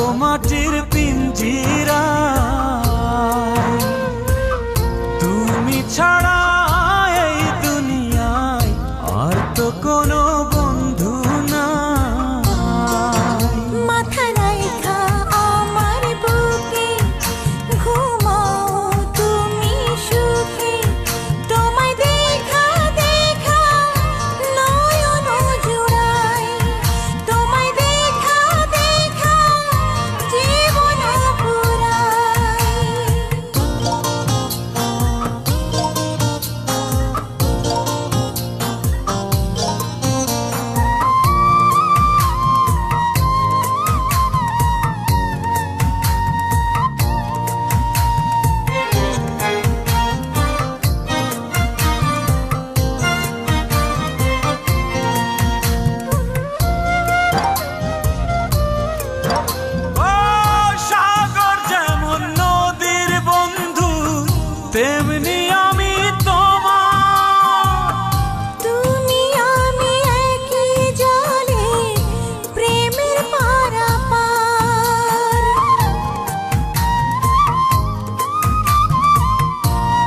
থাকবো মাটির পিঞ্জিরা। তুমি ছাড়া এই দুনিয়ায় আর তো কোনো বন্ধু নাই। মাথা রাইখা আমার বুকে ঘুমাও তুমি সুখে, তোমায় দেখা দেখা নয়ন জুড়াই, তোমায় দেখা দেখা জীবন পুরাই। তেমনি আমি তোমার, তুমি আমি একই জলে প্রেমের পারাপার।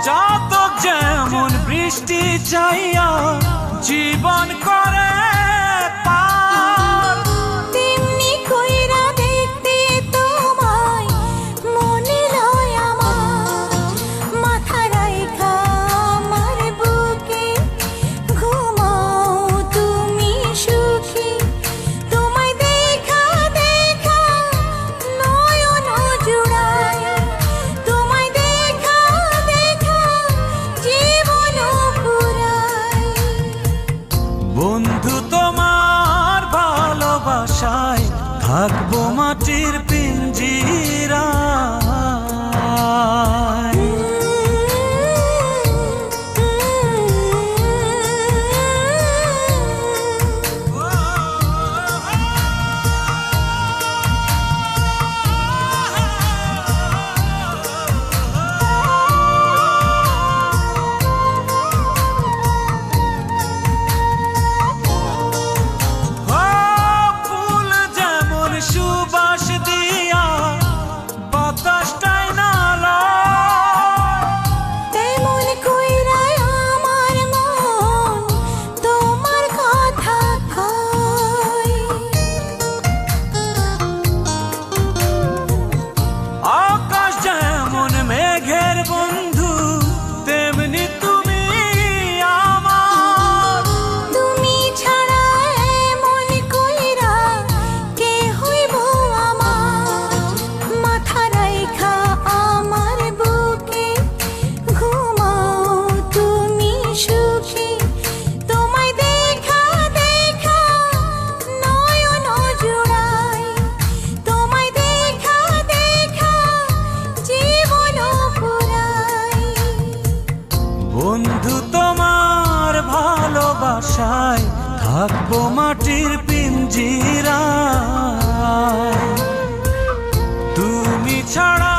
জাতক যেমন বৃষ্টি চাইয়া জীবন করে পার, তেমনি কইরা দেখতে তোমায় মনে লয় আমার। মাথা রাইখা আমার বুকে ঘুমাও তুমি সুখী, তোমায় দেখা দেখা নয়ন জুড়াই, তোমায় দেখা দেখা জীবন পুরাই। বন্ধু তোমার ভালোবাসায় থাকবো মাটির পিঞ্জিরা। ফুল যেমন সুবাস দিয়া বাতাসটাই নালা, তেমন কইরা আমার মন তোমার কথা কয়। আকাশ যেমন মেঘের বন্ধু তেমনি তুমি আমার। তুমি ছাড়া এমন কইরা কে হইব আমার। মাথা রাইখা আমার বুকে ঘুমাও তুমি সুখী, তোমায় দেখা দেখা নয়ন জুড়াই, তোমায় দেখা দেখা জীবন পুরাই। বন্ধু তোমার ভালোবাসায় থাকবো মাটির পিঞ্জিরা। তুমি ছাড়া